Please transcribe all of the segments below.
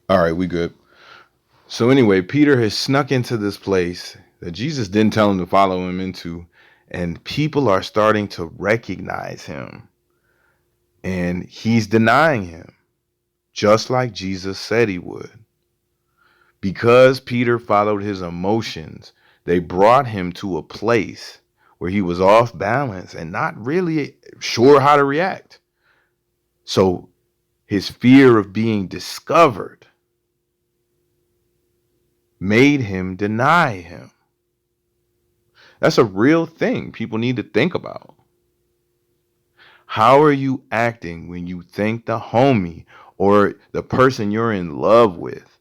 All right, we good. So anyway, Peter has snuck into this place that Jesus didn't tell him to follow him into, and people are starting to recognize him, and he's denying him, just like Jesus said he would. Because Peter followed his emotions, they brought him to a place where he was off balance and not really sure how to react. So his fear of being discovered made him deny him. That's a real thing people need to think about. How are you acting when you think the homie or the person you're in love with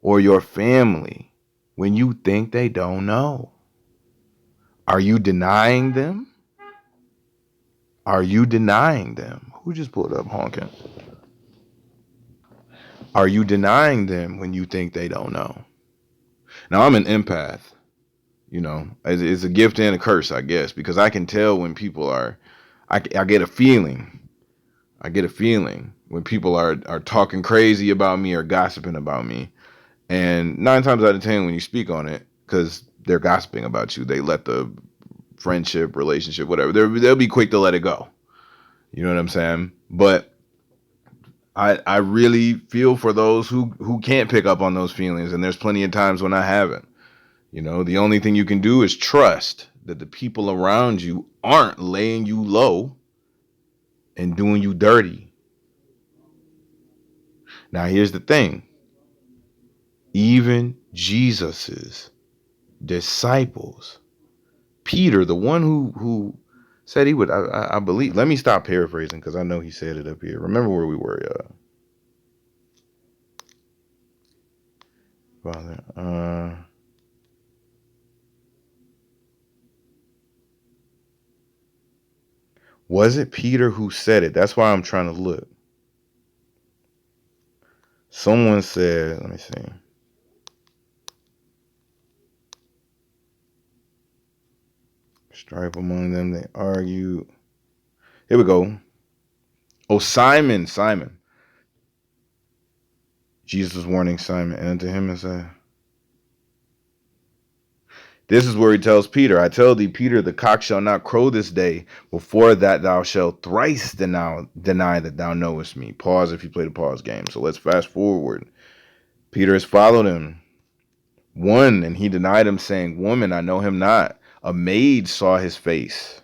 or your family when you think they don't know? Are you denying them? Are you denying them? Who just pulled up honking? Are you denying them when you think they don't know? Now, I'm an empath. It's a gift and a curse, I guess, because I can tell when people are, I get a feeling. I get a feeling when people are talking crazy about me or gossiping about me. And 9 times out of 10, when you speak on it, because they're gossiping about you, they let the friendship, relationship, whatever, they'll be quick to let it go. You know what I'm saying? But I really feel for those who can't pick up on those feelings, and there's plenty of times when I haven't. The only thing you can do is trust that the people around you aren't laying you low and doing you dirty. Now, here's the thing. Even Jesus's disciples, Peter, the one who said he would, I believe. Let me stop paraphrasing because I know he said it up here. Remember where we were, Father. Was it Peter who said it? That's why I'm trying to look. Someone said, let me see. Strife among them, they argued. Here we go. Oh, Simon. Jesus was warning Simon, and unto him and said, this is where he tells Peter, I tell thee, Peter, the cock shall not crow this day before that thou shalt thrice deny that thou knowest me. Pause if you play the pause game. So let's fast forward. Peter has followed him. 1, and he denied him, saying, Woman, I know him not. A maid saw his face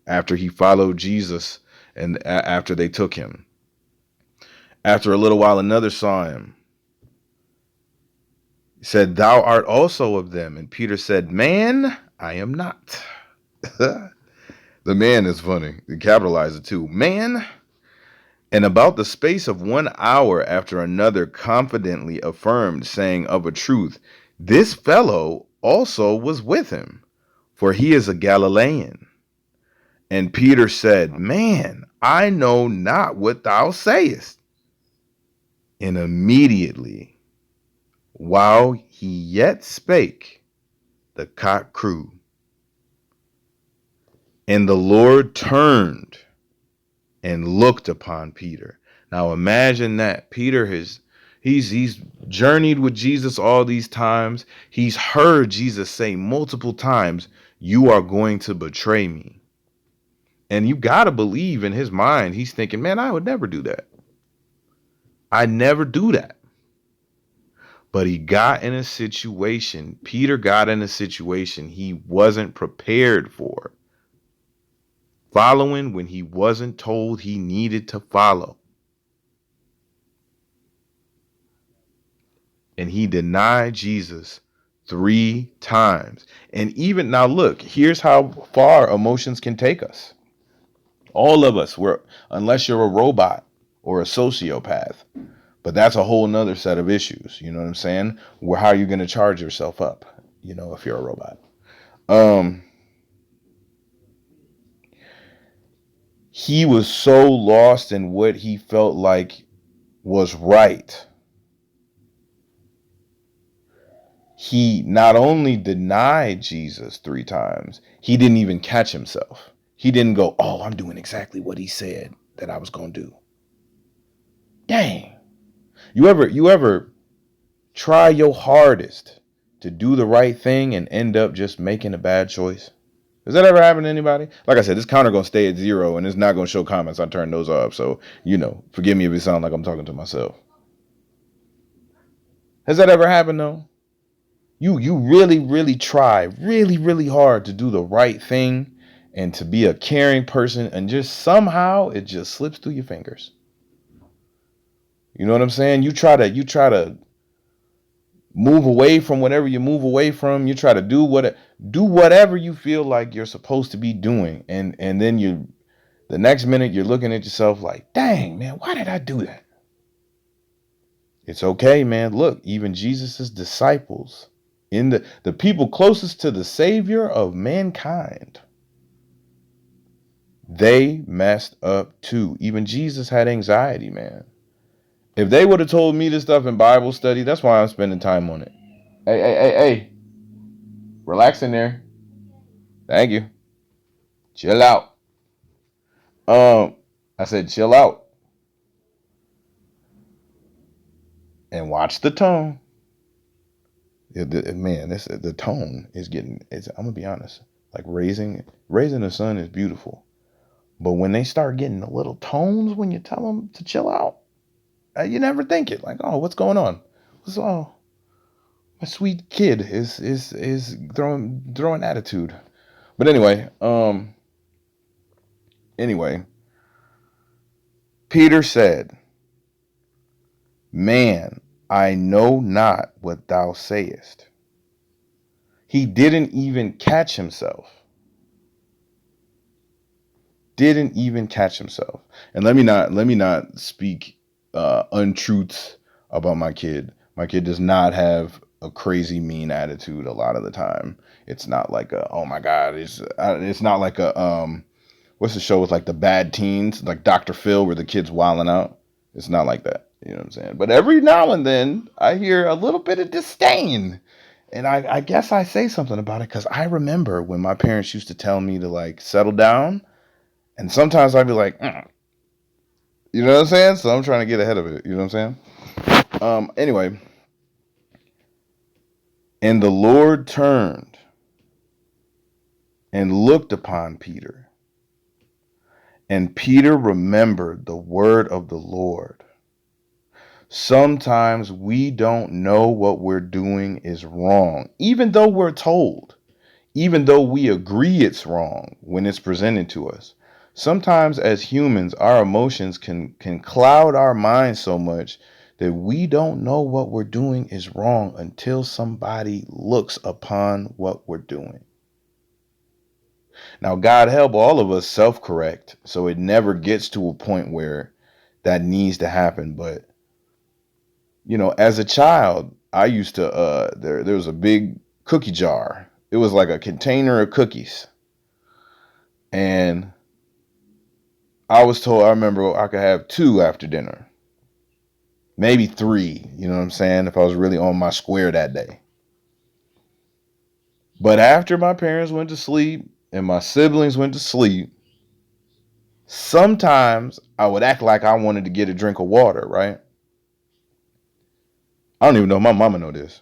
after he followed Jesus and after they took him. After a little while, another saw him. He said, Thou art also of them. And Peter said, Man, I am not. The man is funny. He capitalized it too. Man. And about the space of 1 hour after another confidently affirmed, saying of a truth, This fellow also was with him, for he is a Galilean. And Peter said, Man, I know not what thou sayest. And immediately, while he yet spake, the cock crew. And the Lord turned and looked upon Peter. Now imagine that. Peter he's journeyed with Jesus all these times. He's heard Jesus say multiple times, You are going to betray me. And you got to believe in his mind, he's thinking, man, I would never do that. I never do that. But he got in a situation, Peter got in a situation he wasn't prepared for. Following when he wasn't told he needed to follow. And he denied Jesus 3 times. And even now, look, here's how far emotions can take us. All of us, unless you're a robot or a sociopath, but that's a whole nother set of issues. You know what I'm saying? How are you going to charge yourself up? If you're a robot. He was so lost in what he felt like was right. He not only denied Jesus 3 times, he didn't even catch himself. He didn't go, oh, I'm doing exactly what he said that I was going to do. Dang. You ever try your hardest to do the right thing and end up just making a bad choice? Does that ever happen to anybody? Like I said, this counter gonna stay at 0 and it's not gonna show comments. I turned those off, so forgive me if it sounds like I'm talking to myself. Has that ever happened though? You really, really try really, really hard to do the right thing and to be a caring person, and just somehow it just slips through your fingers. You know what I'm saying? You try to move away from whatever you move away from. You try to do whatever you feel like you're supposed to be doing, and then the next minute you're looking at yourself like, dang man, why did I do that? It's okay, man. Look, even Jesus's disciples, in the people closest to the Savior of mankind, they messed up too. Even Jesus had anxiety, man. If they would have told me this stuff in Bible study, that's why I'm spending time on it. Hey. Relax in there. Thank you. Chill out. I said chill out. And watch the tone. Man, the tone is getting. I'm gonna be honest. Like raising a son is beautiful, but when they start getting the little tones when you tell them to chill out, you never think it. Like, oh, what's going on? My sweet kid is throwing attitude. But anyway, Peter said, "Man, I know not what thou sayest." He didn't even catch himself. And let me not speak untruths about my kid. My kid does not have a crazy mean attitude a lot of the time. It's not like oh my god, it's not like what's the show with like the bad teens, like Dr. Phil, where the kid's wilding out. It's not like that. You know what I'm saying? But every now and then I hear a little bit of disdain. And I guess I say something about it because I remember when my parents used to tell me to like settle down. And sometimes I'd be like, you know what I'm saying? So I'm trying to get ahead of it. You know what I'm saying? Anyway. And the Lord turned and looked upon Peter. And Peter remembered the word of the Lord. Sometimes we don't know what we're doing is wrong, even though we're told, even though we agree it's wrong when it's presented to us. Sometimes as humans, our emotions can cloud our minds so much that we don't know what we're doing is wrong until somebody looks upon what we're doing. Now, God help all of us self-correct so it never gets to a point where that needs to happen. But, as a child, I used to, there was a big cookie jar. It was like a container of cookies. And I remember I could have 2 after dinner. Maybe 3, you know what I'm saying, if I was really on my square that day. But after my parents went to sleep and my siblings went to sleep, sometimes I would act like I wanted to get a drink of water, right? I don't even know if my mama know this.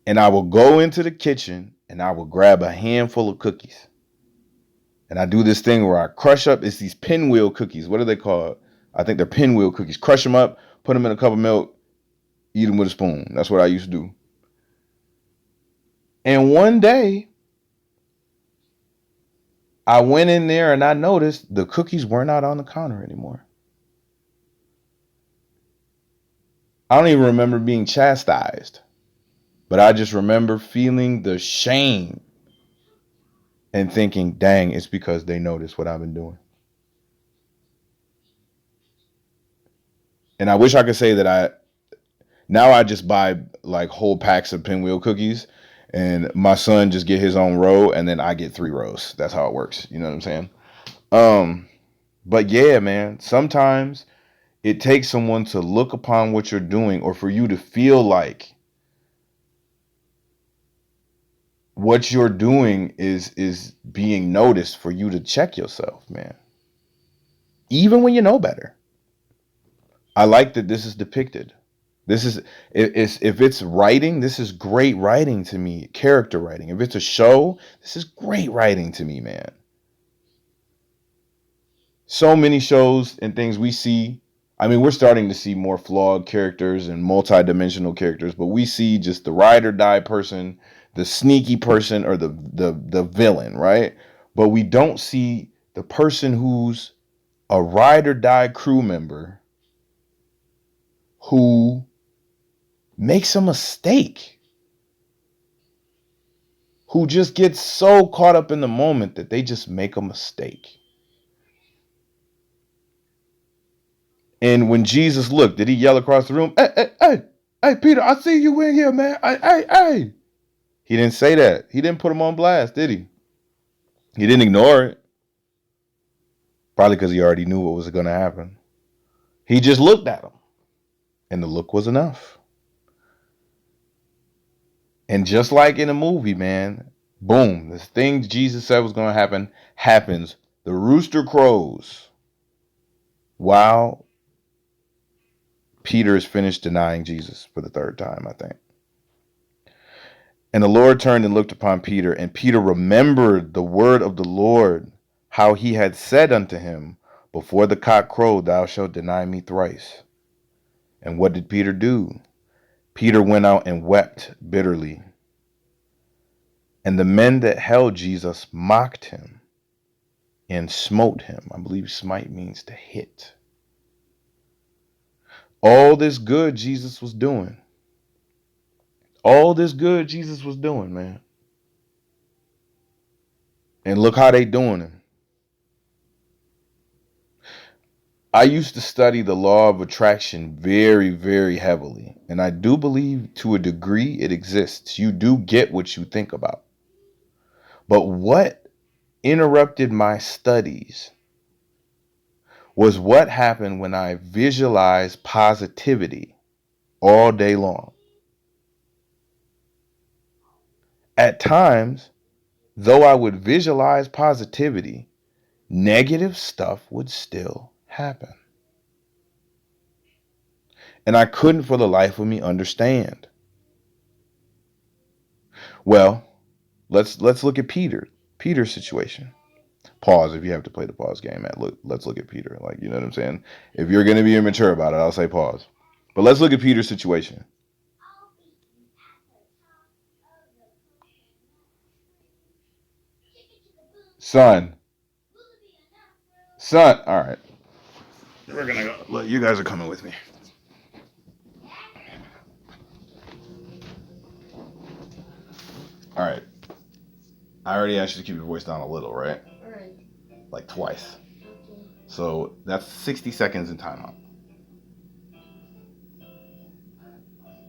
And I will go into the kitchen and I will grab a handful of cookies. And I do this thing where I crush up, it's these pinwheel cookies. What are they called? I think they're pinwheel cookies. Crush them up, put them in a cup of milk, eat them with a spoon. That's what I used to do. And one day, I went in there and I noticed the cookies were not on the counter anymore. I don't even remember being chastised, but I just remember feeling the shame and thinking, dang, it's because they noticed what I've been doing. And I wish I could say that now I just buy like whole packs of pinwheel cookies and my son just get his own row and then I get 3 rows. That's how it works. You know what I'm saying? But yeah, man, sometimes it takes someone to look upon what you're doing or for you to feel like what you're doing is being noticed for you to check yourself, man. Even when you know better. I like that this is depicted. This is if it's writing, this is great writing to me, character writing. If it's a show, this is great writing to me, man. So many shows and things we see. I mean, we're starting to see more flawed characters and multi-dimensional characters, but we see just the ride or die person, the sneaky person, or the villain, right? But we don't see the person who's a ride or die crew member who makes a mistake, who just gets so caught up in the moment that they just make a mistake. And when Jesus looked, did he yell across the room, hey, Peter, I see you in here, man. Hey. He didn't say that. He didn't put him on blast, did he? He didn't ignore it. Probably because he already knew what was going to happen. He just looked at him. And the look was enough. And just like in a movie, man, boom, the thing Jesus said was going to happen happens. The rooster crows while Peter is finished denying Jesus for the third time, I think. And the Lord turned and looked upon Peter, and Peter remembered the word of the Lord, how he had said unto him, before the cock crowed, thou shalt deny me thrice. And what did Peter do? Peter went out and wept bitterly. And the men that held Jesus mocked him and smote him. I believe smite means to hit. All this good Jesus was doing. All this good Jesus was doing, man. And look how they doing him. I used to study the law of attraction very, very heavily. And I do believe to a degree it exists. You do get what you think about. But what interrupted my studies was what happened when I visualized positivity all day long. At times, though I would visualize positivity, negative stuff would still happen. And I couldn't for the life of me understand. Well, let's look at Peter's situation. Pause if you have to play the pause game. Let's look at Peter. Like, you know what I'm saying? If you're going to be immature about it, I'll say pause. But let's look at Peter's situation. Son. All right. We're going to go. Look, you guys are coming with me. All right. I already asked you to keep your voice down a little, right? Right. Like twice. Okay. So that's 60 seconds in timeout.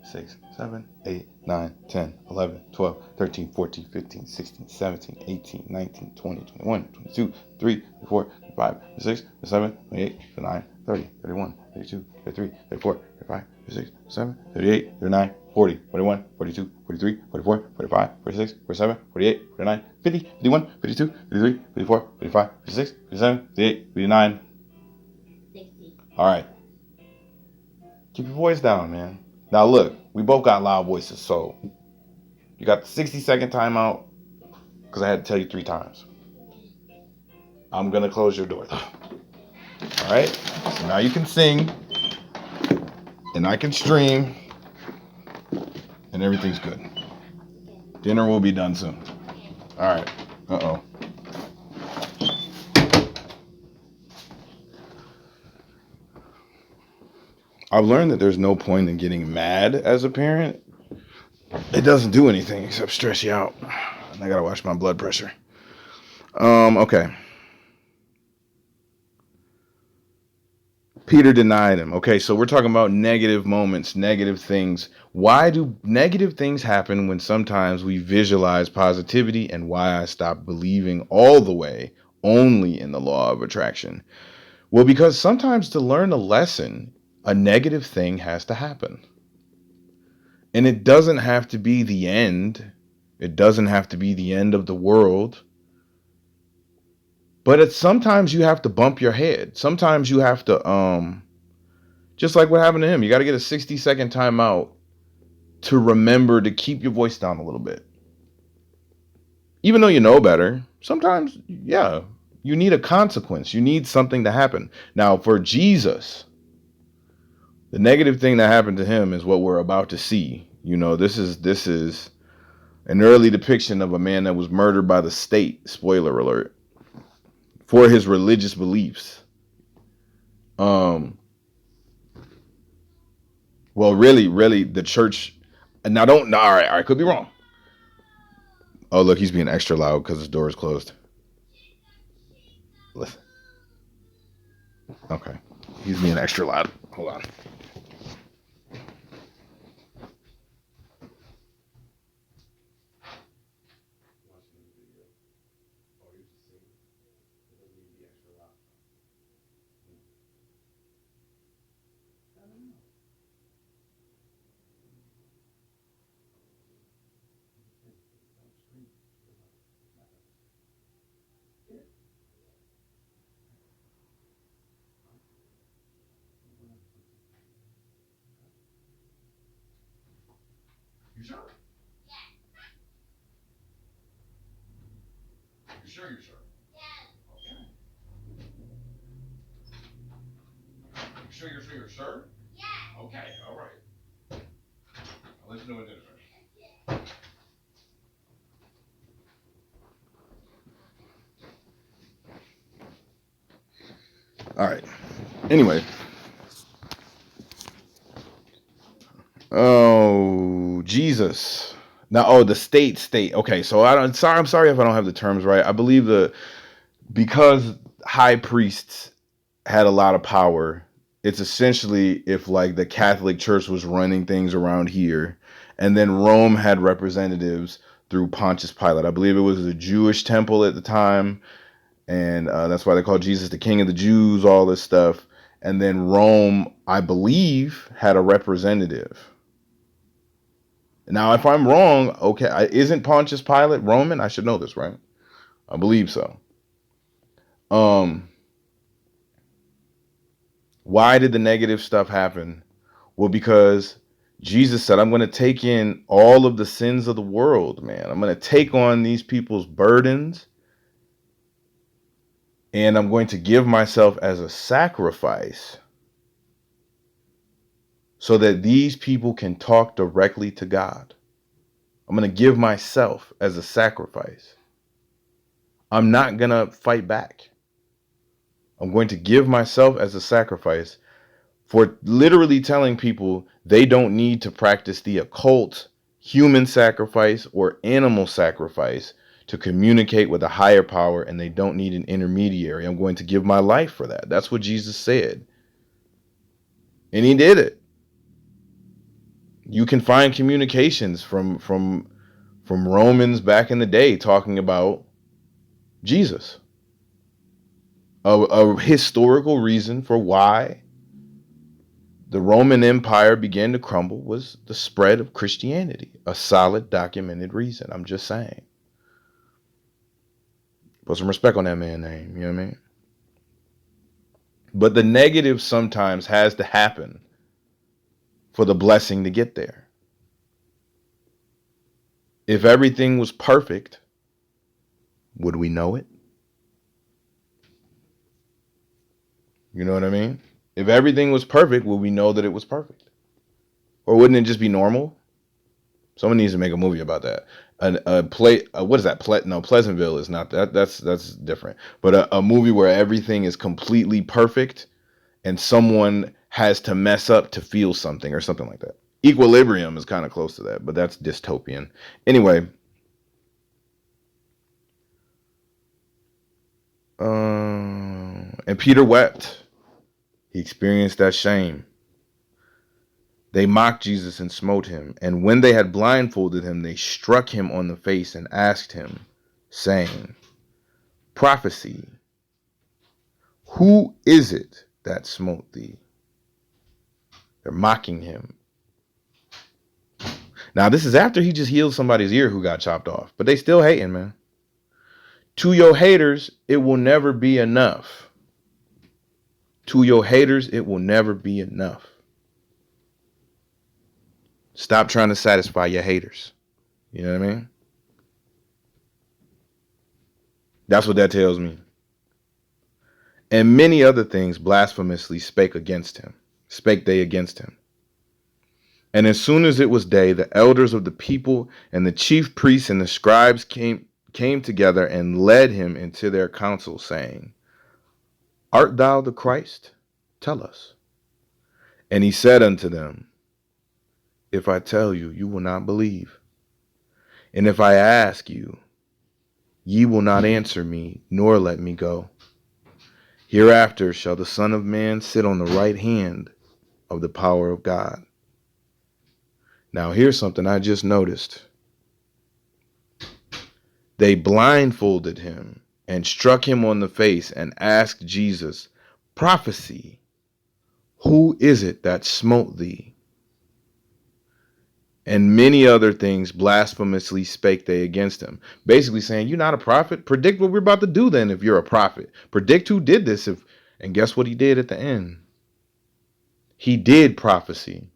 6, 7, 8, 9, 10, 11, 12, 13, 14, 15, 16, 17, 18, 19, 20, 21, 22, 23, 24, 25, 26, 27, 28, 29, 30, 31, 32, 33, 34, 35, 36, 37, 38, 39, 40, 41, 42, 43, 44, 45, 46, 47, 48, 49, 50, 51, 52, 53, 54, 55, 56, 57, 58, 59. 60. All right. Keep your voice down, man. Now look, we both got loud voices, so you got the 60-second timeout because I had to tell you 3 times. I'm going to close your door. All right? So now you can sing, and I can stream, and everything's good. Dinner will be done soon. All right. Uh-oh. I've learned that there's no point in getting mad as a parent. It doesn't do anything except stress you out. And I gotta watch my blood pressure. Okay. Peter denied him. Okay, so we're talking about negative moments, negative things. Why do negative things happen when sometimes we visualize positivity, and why I stopped believing all the way only in the law of attraction? Well, because sometimes to learn a lesson, a negative thing has to happen. And it doesn't have to be the end. It doesn't have to be the end of the world. But sometimes you have to bump your head. Sometimes you have to Just like what happened to him. You got to get a 60-second timeout to remember to keep your voice down a little bit. Even though you know better, sometimes, yeah, you need a consequence. You need something to happen. Now, for Jesus, the negative thing that happened to him is what we're about to see. You know, this is an early depiction of a man that was murdered by the state, spoiler alert, for his religious beliefs. Well, really, the church. Now, don't. All right, could be wrong. Oh, look, he's being extra loud because his door is closed. Listen. Okay, he's being extra loud. Hold on. You sure? You sure? You sure? Okay. You sure? You're sure? You're sure? Okay. All right. I'll let you know when dinner's ready. All right. Anyway. Oh, Jesus. Now, oh, the state. Okay, so I'm sorry if I don't have the terms right. I believe because high priests had a lot of power, it's essentially if like the Catholic Church was running things around here, and then Rome had representatives through Pontius Pilate. I believe it was a Jewish temple at the time, and that's why they call Jesus the King of the Jews, all this stuff. And then Rome, I believe, had a representative. Now, if I'm wrong, okay, isn't Pontius Pilate Roman? I should know this, right? I believe so. Um, why did the negative stuff happen? Well, because Jesus said, I'm going to take in all of the sins of the world, man. I'm going to take on these people's burdens, and I'm going to give myself as a sacrifice so that these people can talk directly to God. I'm going to give myself as a sacrifice. I'm not going to fight back. I'm going to give myself as a sacrifice for literally telling people they don't need to practice the occult, human sacrifice, or animal sacrifice to communicate with a higher power, and they don't need an intermediary. I'm going to give my life for that. That's what Jesus said. And he did it. You can find communications from Romans back in the day talking about Jesus. A historical reason for why the Roman Empire began to crumble was the spread of Christianity. A solid documented reason. I'm just saying. Put some respect on that man's name. You know what I mean? But the negative sometimes has to happen for the blessing to get there. If everything was perfect, would we know it? You know what I mean? If everything was perfect, would we know that it was perfect? Or wouldn't it just be normal? Someone needs to make a movie about that. What is that? No, Pleasantville is not that. That's different. But a movie where everything is completely perfect and someone has to mess up to feel something or something like that. Equilibrium is kind of close to that, but that's dystopian. Anyway, and Peter wept. He experienced that shame. They mocked Jesus and smote him. And when they had blindfolded him, they struck him on the face and asked him, saying, Prophecy, who is it that smote thee? They're mocking him. Now, this is after he just healed somebody's ear who got chopped off. But they still hating, man. To your haters, it will never be enough. To your haters, it will never be enough. Stop trying to satisfy your haters. You know what I mean? That's what that tells me. And many other things blasphemously spake they against him. And as soon as it was day, the elders of the people and the chief priests and the scribes came together and led him into their council, saying, Art thou the Christ? Tell us. And he said unto them, If I tell you, you will not believe. And if I ask you, ye will not answer me, nor let me go. Hereafter shall the Son of Man sit on the right hand of the power of God. Now here's something I just noticed. They blindfolded him and struck him on the face and asked Jesus, Prophecy, who is it that smote thee? And many other things blasphemously spake they against him. Basically saying, you're not a prophet? Predict what we're about to do then if you're a prophet. Predict who did this. And guess what he did at the end? He did prophecy.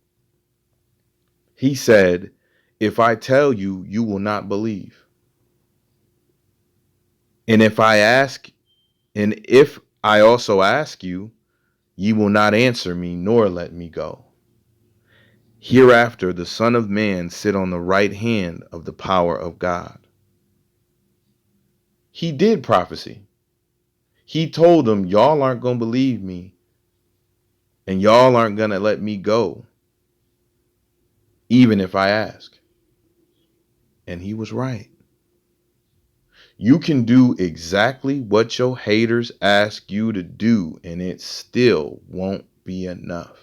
He said, if I tell you, you will not believe. And if I also ask you, ye will not answer me, nor let me go. Hereafter the Son of Man sit on the right hand of the power of God. He did prophecy. He told them, y'all aren't going to believe me, and y'all aren't going to let me go, even if I ask. And he was right. You can do exactly what your haters ask you to do, and it still won't be enough.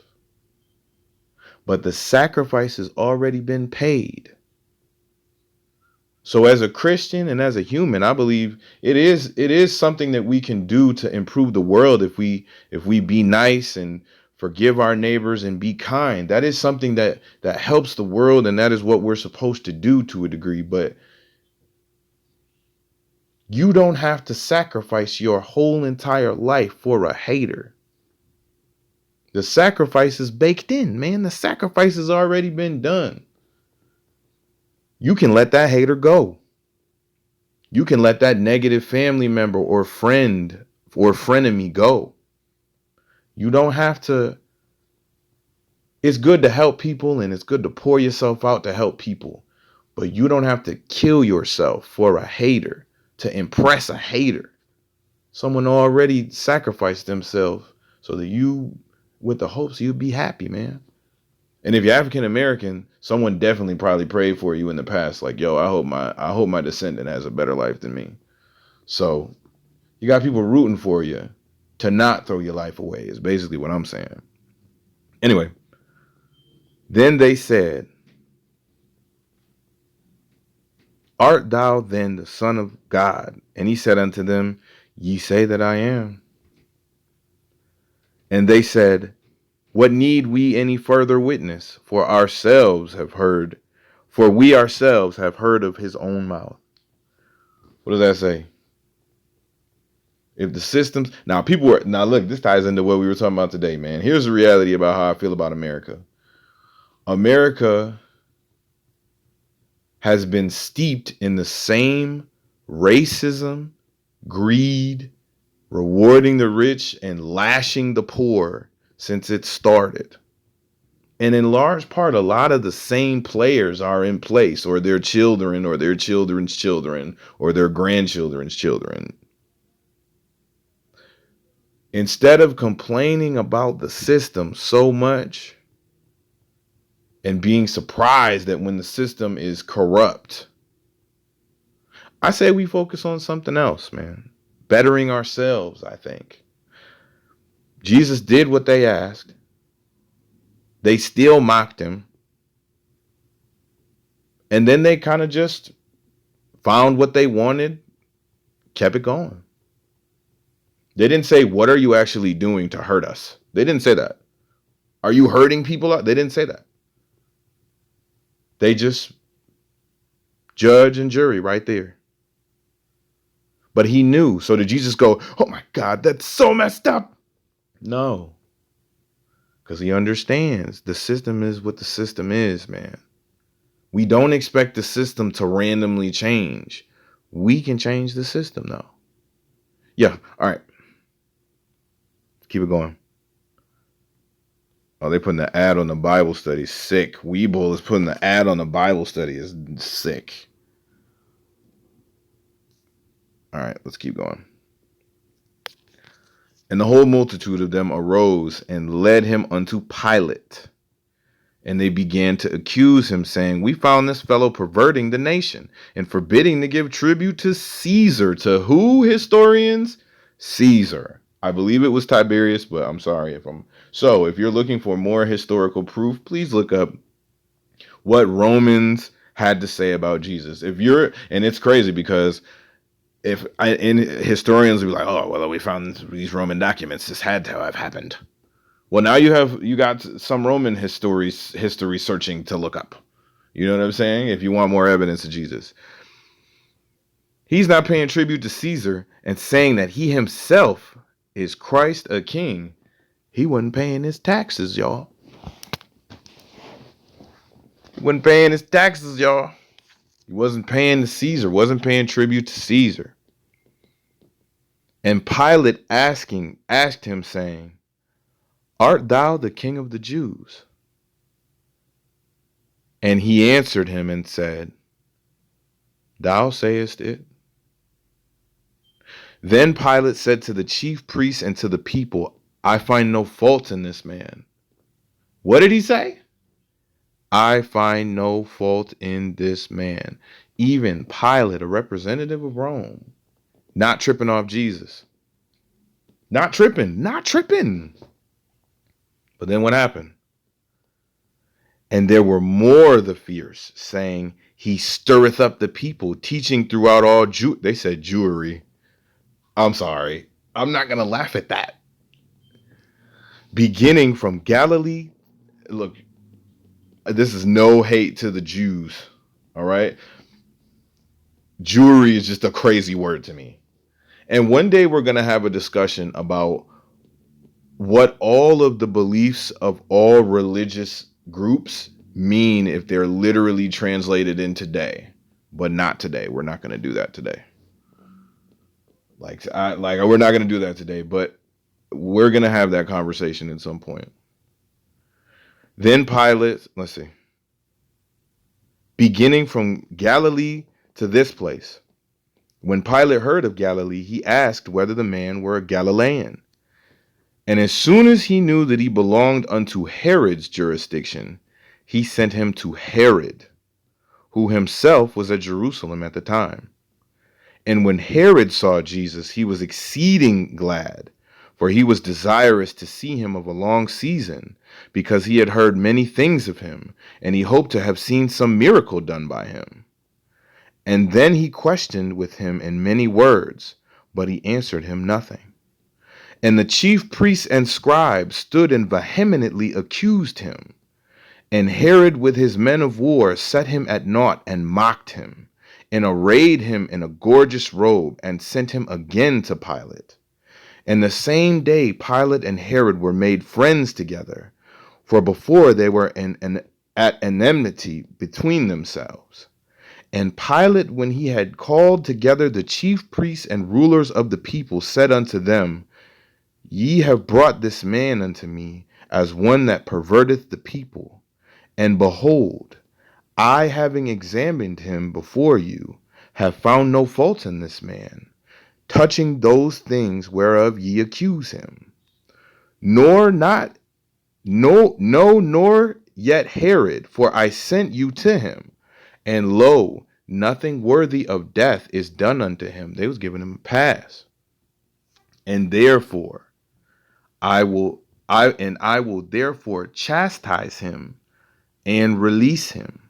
But the sacrifice has already been paid. So as a Christian and as a human, I believe it is something that we can do to improve the world if we be nice and forgive our neighbors and be kind. That is something that helps the world, and that is what we're supposed to do to a degree. But you don't have to sacrifice your whole entire life for a hater. The sacrifice is baked in, man. The sacrifice has already been done. You can let that hater go. You can let that negative family member or friend or frenemy go. You don't have to. It's good to help people and it's good to pour yourself out to help people. But you don't have to kill yourself for a hater, to impress a hater. Someone already sacrificed themselves so that you, with the hopes you'd be happy, man. And if you're African American, someone definitely probably prayed for you in the past, like, yo, I hope my descendant has a better life than me. So you got people rooting for you to not throw your life away, is basically what I'm saying. Anyway, then they said, Art thou then the Son of God? And he said unto them, Ye say that I am. And they said, What need we any further witness? For we ourselves have heard of his own mouth. What does that say? If the systems now look, this ties into what we were talking about today, man. Here's the reality about how I feel about America. America has been steeped in the same racism, greed, rewarding the rich and lashing the poor since it started. And in large part, a lot of the same players are in place, or their children, or their children's children, or their grandchildren's children. Instead of complaining about the system so much and being surprised that when the system is corrupt, I say we focus on something else, man. Bettering ourselves, I think. Jesus did what they asked. They still mocked him. And then they kind of just found what they wanted, kept it going. They didn't say, what are you actually doing to hurt us? They didn't say that. Are you hurting people? They didn't say that. They just judge and jury right there. But he knew. So did Jesus go, oh my God, that's so messed up? No. Because he understands the system is what the system is, man. We don't expect the system to randomly change. We can change the system, though. Yeah, all right. Keep it going. Oh, they putting the ad on the Bible study. Sick. Weeble is putting the ad on the Bible study. Is sick. All right, let's keep going. And the whole multitude of them arose and led him unto Pilate. And they began to accuse him, saying, we found this fellow perverting the nation and forbidding to give tribute to Caesar. To who, historians? Caesar. I believe it was Tiberius, but I'm sorry if I'm... So, if you're looking for more historical proof, please look up what Romans had to say about Jesus. If you're... And it's crazy because and historians will be like, oh, well, we found these Roman documents. This had to have happened. Well, now you got some Roman history searching to look up. You know what I'm saying? If you want more evidence of Jesus. He's not paying tribute to Caesar and saying that he himself is Christ a king. He wasn't paying his taxes, y'all. He wasn't paying his taxes, y'all. He wasn't paying to Caesar, wasn't paying tribute to Caesar. And Pilate asked him, saying, art thou the king of the Jews? And he answered him and said, thou sayest it. Then Pilate said to the chief priests and to the people, I find no fault in this man. What did he say? I find no fault in this man. Even Pilate, a representative of Rome, not tripping off Jesus. Not tripping. But then what happened? And there were more of the fierce, saying, he stirreth up the people, teaching throughout all they said Jewry. I'm sorry. I'm not going to laugh at that. Beginning from Galilee. Look, this is no hate to the Jews. All right. Jewry is just a crazy word to me. And one day we're going to have a discussion about what all of the beliefs of all religious groups mean if they're literally translated in today, but not today. We're not going to do that today. We're not going to do that today, but we're going to have that conversation at some point. Then Pilate, let's see, beginning from Galilee to this place. When Pilate heard of Galilee, he asked whether the man were a Galilean. And as soon as he knew that he belonged unto Herod's jurisdiction, he sent him to Herod, who himself was at Jerusalem at the time. And when Herod saw Jesus, he was exceeding glad, for he was desirous to see him of a long season, because he had heard many things of him, and he hoped to have seen some miracle done by him. And then he questioned with him in many words, but he answered him nothing. And the chief priests and scribes stood and vehemently accused him. And Herod with his men of war set him at naught and mocked him, and arrayed him in a gorgeous robe, and sent him again to Pilate. And the same day Pilate and Herod were made friends together, for before they were at enmity between themselves. And Pilate, when he had called together the chief priests and rulers of the people, said unto them, ye have brought this man unto me as one that perverteth the people. And behold, I, having examined him before you, have found no fault in this man, touching those things whereof ye accuse him. Nor yet Herod, for I sent you to him. And lo, nothing worthy of death is done unto him. They was giving him a pass. And therefore, I will therefore chastise him and release him.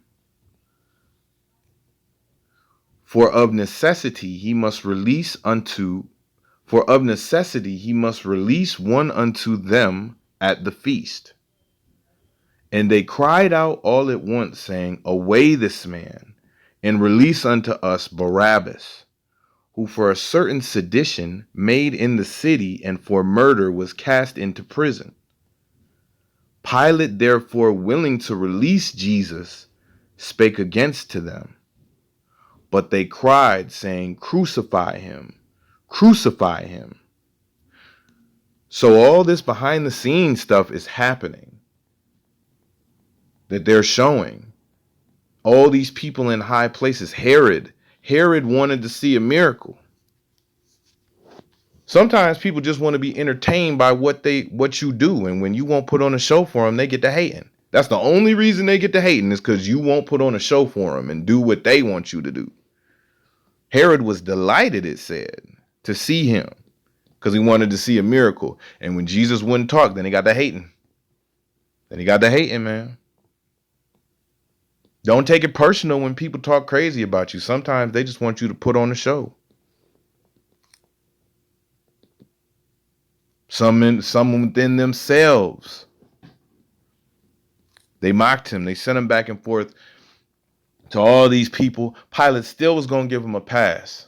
For of necessity he must release one unto them at the feast. And they cried out all at once, saying, away this man, and release unto us Barabbas, who for a certain sedition made in the city and for murder was cast into prison. Pilate, therefore, willing to release Jesus, spake against to them. But they cried, saying, Crucify him, crucify him. So all this behind the scenes stuff is happening that they're showing. All these people in high places. Herod wanted to see a miracle. Sometimes people just want to be entertained by what you do. And when you won't put on a show for them, they get to hating. That's the only reason they get to hating, is because you won't put on a show for them and do what they want you to do. Herod was delighted, it said, to see him because he wanted to see a miracle. And when Jesus wouldn't talk, then he got to hating. Man. Don't take it personal when people talk crazy about you. Sometimes they just want you to put on a show. Some within themselves. They mocked him. They sent him back and forth to all these people. Pilate still was going to give him a pass.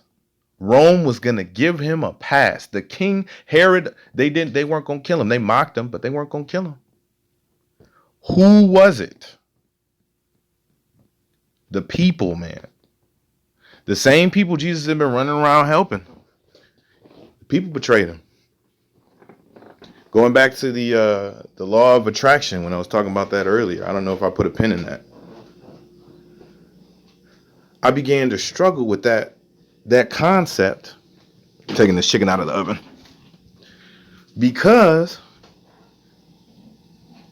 Rome was going to give him a pass. The king, Herod, they weren't going to kill him. They mocked him, but they weren't going to kill him. Who was it? The people, man. The same people Jesus had been running around helping. The people betrayed him. Going back to the law of attraction, when I was talking about that earlier, I don't know if I put a pin in that. I began to struggle with that concept. I'm taking this chicken out of the oven. Because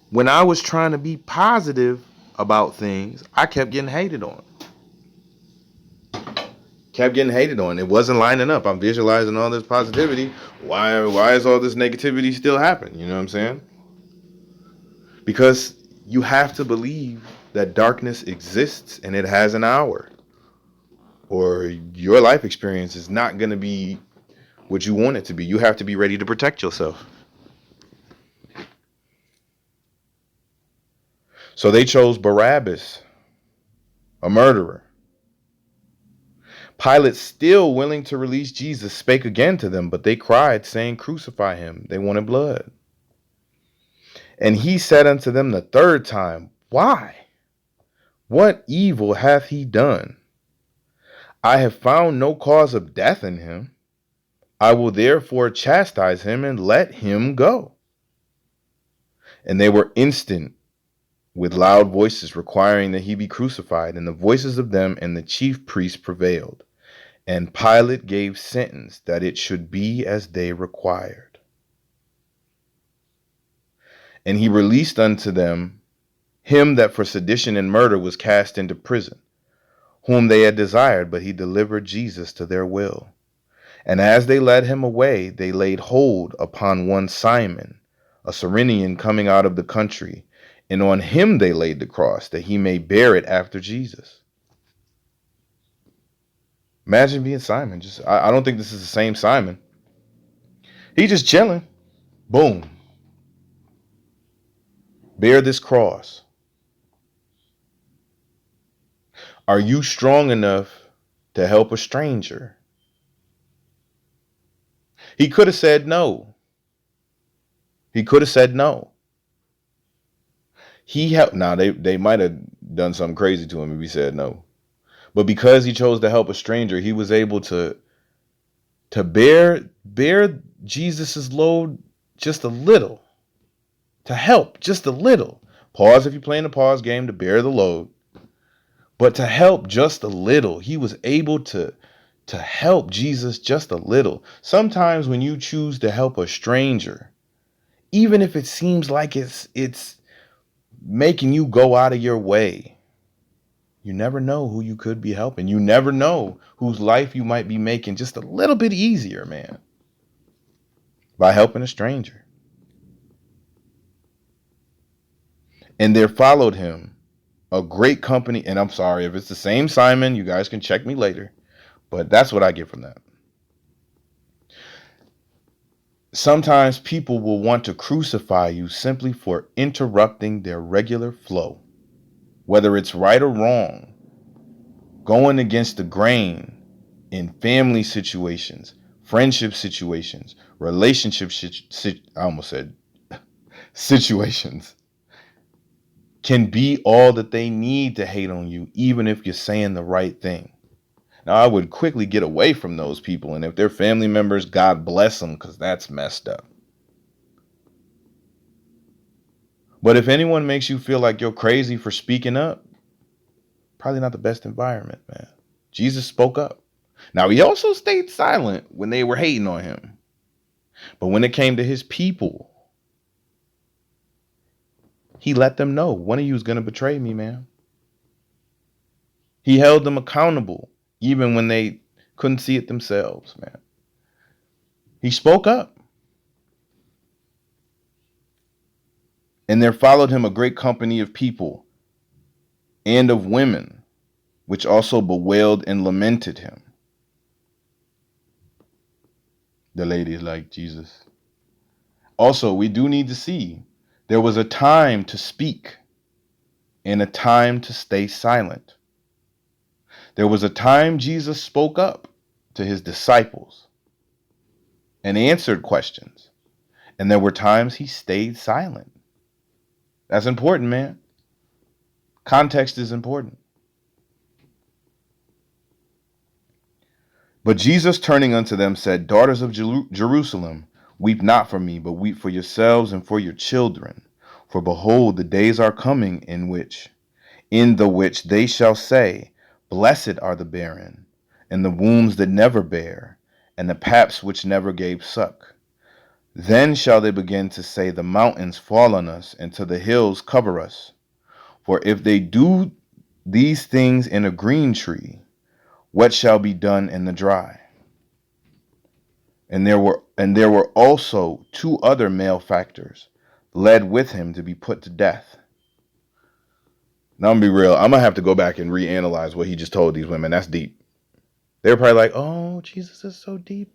when I was trying to be positive about things, I kept getting hated on. It wasn't lining up. I'm visualizing all this positivity. Why is all this negativity still happening? You know what I'm saying? Because you have to believe that darkness exists and it has an hour. Or your life experience is not going to be what you want it to be. You have to be ready to protect yourself. So they chose Barabbas, a murderer. Pilate, still willing to release Jesus, spake again to them, but they cried, saying, Crucify him. They wanted blood. And he said unto them the third time, Why? What evil hath he done? I have found no cause of death in him. I will therefore chastise him and let him go. And they were instant with loud voices requiring that he be crucified, and the voices of them and the chief priests prevailed. And Pilate gave sentence that it should be as they required. And he released unto them him that for sedition and murder was cast into prison, whom they had desired, but he delivered Jesus to their will. And as they led him away, they laid hold upon one Simon, a Cyrenian coming out of the country, and on him they laid the cross, that he may bear it after Jesus. Imagine being Simon. I don't think this is the same Simon. He just chilling. Boom. Bear this cross. Are you strong enough to help a stranger? He could have said no. Now they might have done something crazy to him if he said no. But because he chose to help a stranger, he was able to bear Jesus's load just a little. To help just a little. Pause if you're playing the pause game, to bear the load. But to help just a little. He was able to help Jesus just a little. Sometimes when you choose to help a stranger, even if it seems like it's making you go out of your way, you never know who you could be helping. You never know whose life you might be making just a little bit easier, man, by helping a stranger. And there followed him a great company. And I'm sorry if it's the same Simon, you guys can check me later. But that's what I get from that. Sometimes people will want to crucify you simply for interrupting their regular flow. Whether it's right or wrong, going against the grain in family situations, friendship situations, relationship I almost said situations, can be all that they need to hate on you, even if you're saying the right thing. Now, I would quickly get away from those people, and if they're family members, God bless them, because that's messed up. But if anyone makes you feel like you're crazy for speaking up, probably not the best environment, man. Jesus spoke up. Now, he also stayed silent when they were hating on him. But when it came to his people, he let them know one of you is going to betray me, man. He held them accountable, even when they couldn't see it themselves, man. He spoke up. And there followed him a great company of people and of women, which also bewailed and lamented him. The ladies like Jesus. Also, we do need to see there was a time to speak and a time to stay silent. There was a time Jesus spoke up to his disciples and answered questions. And there were times he stayed silent. That's important, man. Context is important. But Jesus turning unto them said, Daughters of Jerusalem, weep not for me, but weep for yourselves and for your children. For behold, the days are coming in the which they shall say, Blessed are the barren, and the wombs that never bare, and the paps which never gave suck. Then shall they begin to say, The mountains fall on us, and to the hills cover us. For if they do these things in a green tree, what shall be done in the dry? And there were also 2 other malefactors led with him to be put to death. Now I'm gonna be real. I'm gonna have to go back and reanalyze what he just told these women. That's deep. They were probably like, "Oh, Jesus is so deep.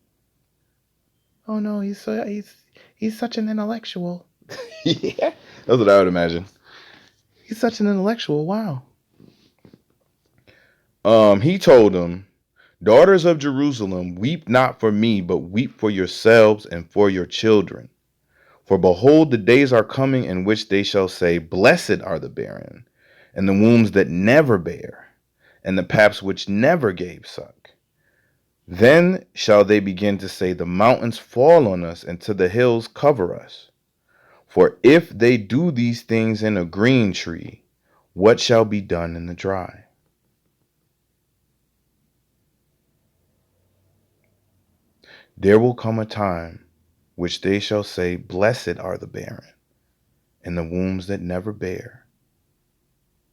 Oh no, he's such an intellectual." Yeah, that's what I would imagine. He's such an intellectual. Wow. He told them, Daughters of Jerusalem, weep not for me, but weep for yourselves and for your children. For behold, the days are coming in which they shall say, Blessed are the barren, and the wombs that never bare, and the paps which never gave suck. Then shall they begin to say, The mountains fall on us, and to the hills cover us. For if they do these things in a green tree, what shall be done in the dry? There will come a time which they shall say, Blessed are the barren, and the wombs that never bare,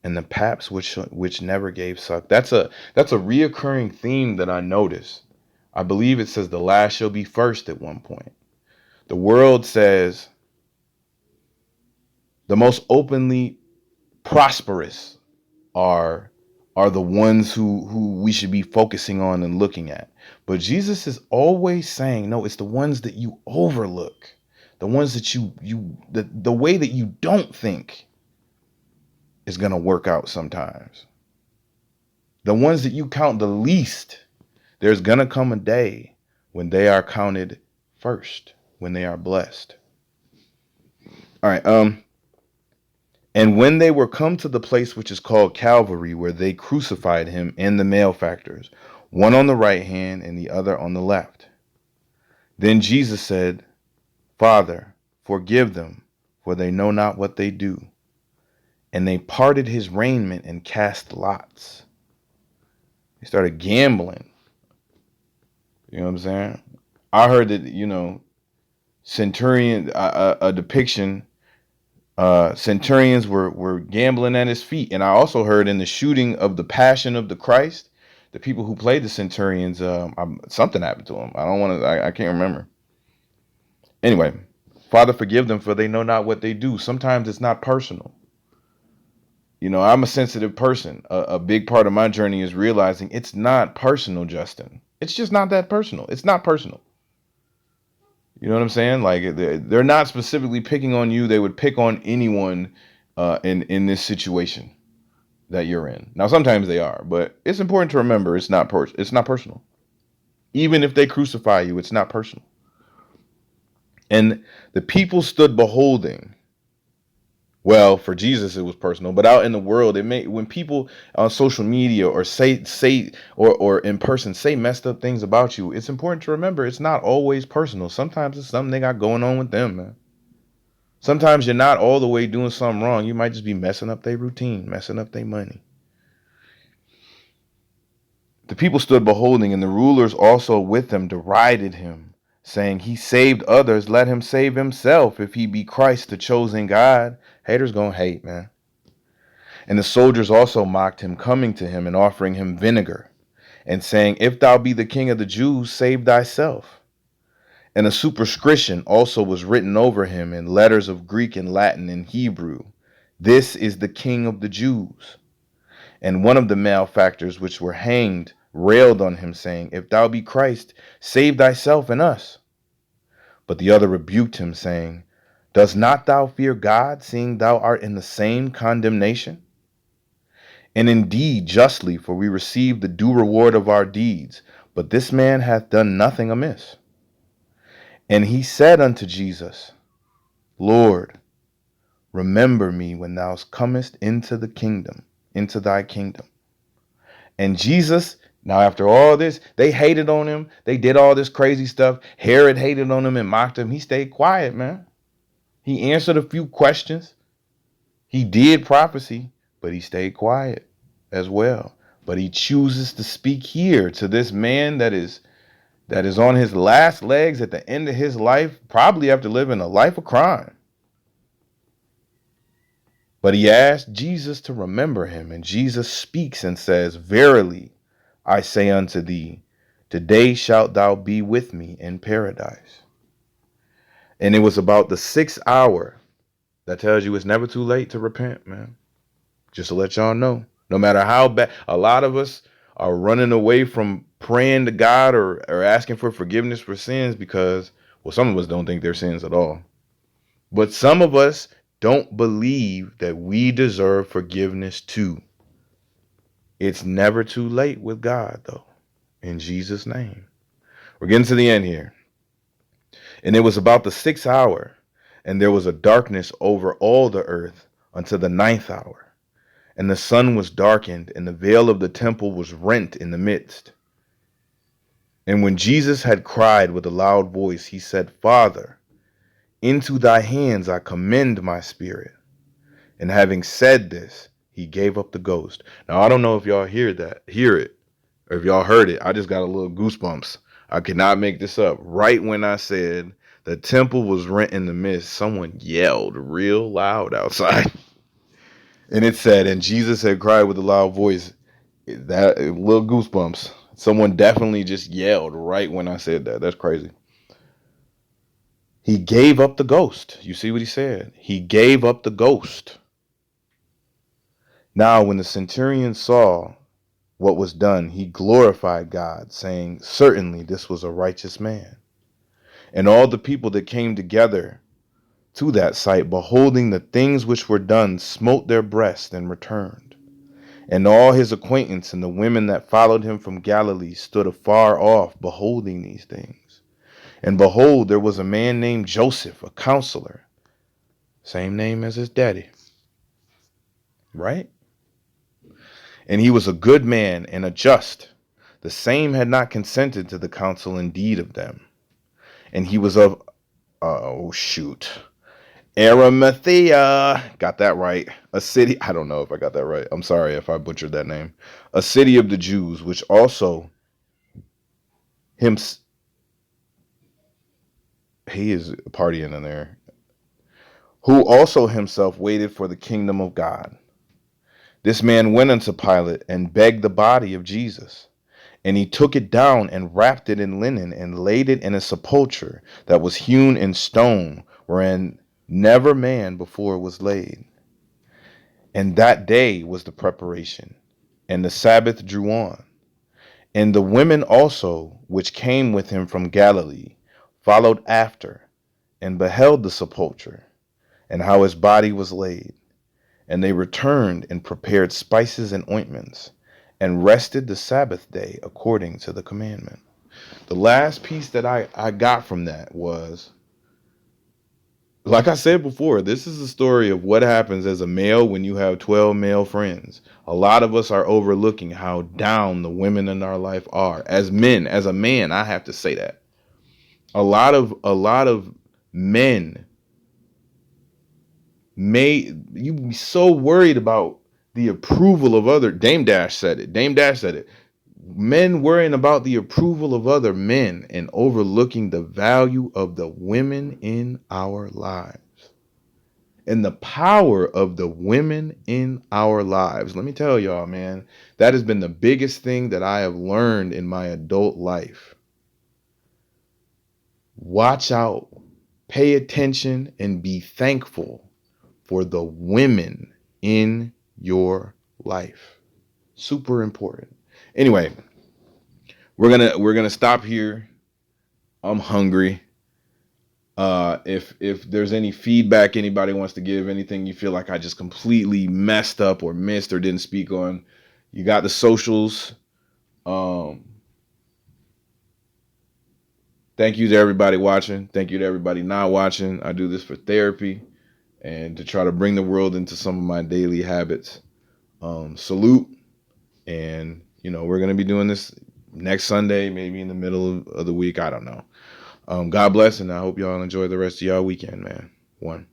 and the paps which never gave suck. That's a reoccurring theme that I notice. I believe it says the last shall be first at one point. The world says the most openly prosperous are the ones who we should be focusing on and looking at. But Jesus is always saying, no, it's the ones that you overlook, the ones that the way that you don't think is going to work out sometimes. The ones that you count the least, there's going to come a day when they are counted first, when they are blessed. All right. And when they were come to the place which is called Calvary, where they crucified him and the malefactors, one on the right hand and the other on the left. Then Jesus said, Father, forgive them, for they know not what they do. And they parted his raiment and cast lots. They started gambling. You know what I'm saying? I heard that, centurion, a depiction, centurions were gambling at his feet. And I also heard in the shooting of the Passion of the Christ, the people who played the centurions, something happened to them. I can't remember. Anyway, Father, forgive them, for they know not what they do. Sometimes it's not personal. I'm a sensitive person. A big part of my journey is realizing it's not personal, Justin. It's just not that personal. It's not personal. You know what I'm saying? Like they're not specifically picking on you. They would pick on anyone in this situation that you're in. Now, sometimes they are, but it's important to remember it's not personal. Even if they crucify you, it's not personal. And the people stood beholding. Well, for Jesus it was personal, but out in the world, it may, when people on social media or say or in person say messed up things about you, it's important to remember it's not always personal. Sometimes it's something they got going on with them, man. Sometimes you're not all the way doing something wrong. You might just be messing up their routine, messing up their money. The people stood beholding, and the rulers also with them derided him, saying, He saved others, let him save himself, if he be Christ, the chosen God. Haters gonna hate, man. And the soldiers also mocked him, coming to him and offering him vinegar, and saying, If thou be the king of the Jews, save thyself. And a superscription also was written over him in letters of Greek and Latin and Hebrew, This is the King of the Jews. And one of the malefactors which were hanged railed on him, saying, If thou be Christ, save thyself and us. But the other rebuked him, saying, Dost not thou fear God, seeing thou art in the same condemnation? And indeed justly, for we receive the due reward of our deeds, but this man hath done nothing amiss. And he said unto Jesus, Lord, remember me when thou comest into thy kingdom. And Jesus, now after all this, they hated on him. They did all this crazy stuff. Herod hated on him and mocked him. He stayed quiet, man. He answered a few questions. He did prophecy, but he stayed quiet as well. But he chooses to speak here to this man that is on his last legs at the end of his life, probably after living a life of crime. But he asked Jesus to remember him, and Jesus speaks and says, Verily, I say unto thee, today shalt thou be with me in paradise. And it was about the 6th hour. That tells you it's never too late to repent, man. Just to let y'all know. No matter how bad, a lot of us are running away from praying to God or asking for forgiveness for sins because, well, some of us don't think they're sins at all. But some of us don't believe that we deserve forgiveness too. It's never too late with God, though. In Jesus' name. We're getting to the end here. And it was about the 6th hour, and there was a darkness over all the earth until the 9th hour. And the sun was darkened, and the veil of the temple was rent in the midst. And when Jesus had cried with a loud voice, he said, Father, into thy hands I commend my spirit. And having said this, he gave up the ghost. Now, I don't know if y'all hear it, or if y'all heard it. I just got a little goosebumps. I cannot make this up. Right when I said the temple was rent in the midst, someone yelled real loud outside. And it said, and Jesus had cried with a loud voice. That little goosebumps. Someone definitely just yelled right when I said that. That's crazy. He gave up the ghost. You see what he said? He gave up the ghost. Now, when the centurion saw what was done, he glorified God, saying, Certainly this was a righteous man. And all the people that came together to that sight, beholding the things which were done, smote their breasts and returned. And all his acquaintance and the women that followed him from Galilee stood afar off, beholding these things. And behold, there was a man named Joseph, a counselor, same name as his daddy, right? And he was a good man and a just. The same had not consented to the counsel and deed of them. And he was of, Arimathea. Got that right. A city. I don't know if I got that right. I'm sorry if I butchered that name. A city of the Jews, which also he is partying in there, who also himself waited for the kingdom of God. This man went unto Pilate and begged the body of Jesus. And he took it down and wrapped it in linen and laid it in a sepulchre that was hewn in stone, wherein never man before was laid. And that day was the preparation, and the Sabbath drew on. And the women also, which came with him from Galilee, followed after, and beheld the sepulchre, and how his body was laid. And they returned and prepared spices and ointments, and rested the Sabbath day according to the commandment. The last piece that I got from that was, like I said before, this is a story of what happens as a male when you have 12 male friends. A lot of us are overlooking how down the women in our life are. As men, as a man, I have to say that. A lot of men may you be so worried about the approval of other. Dame Dash said it. Dame Dash said it. Men worrying about the approval of other men and overlooking the value of the women in our lives and the power of the women in our lives. Let me tell y'all, man, that has been the biggest thing that I have learned in my adult life. Watch out, pay attention, and be thankful for the women in your life. Super important. Anyway, we're gonna stop here. I'm hungry. If there's any feedback anybody wants to give, anything you feel like I just completely messed up or missed or didn't speak on, you got the socials. Um, Thank you to everybody watching. Thank you to everybody not watching. I do this for therapy and to try to bring the world into some of my daily habits. Salute. And, we're going to be doing this next Sunday, maybe in the middle of the week. I don't know. God bless, and I hope y'all enjoy the rest of y'all weekend, man. One.